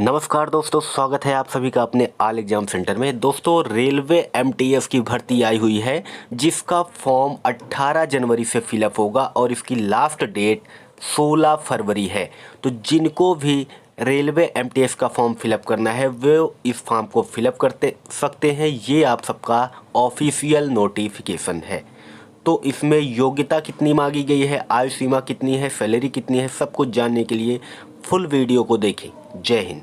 नमस्कार दोस्तों, स्वागत है आप सभी का अपने आल एग्जाम सेंटर में। दोस्तों, रेलवे एमटीएस की भर्ती आई हुई है जिसका फॉर्म 18 जनवरी से फिलअप होगा और इसकी लास्ट डेट 16 फरवरी है। तो जिनको भी रेलवे एमटीएस का फॉर्म फिलअप करना है वो इस फॉर्म को फिलअप करते सकते हैं। ये आप सबका ऑफिशियल नोटिफिकेशन है। तो इसमें योग्यता कितनी मांगी गई है, आयु सीमा कितनी है, सैलरी कितनी है, सब कुछ जानने के लिए फुल वीडियो को देखें। जय हिंद।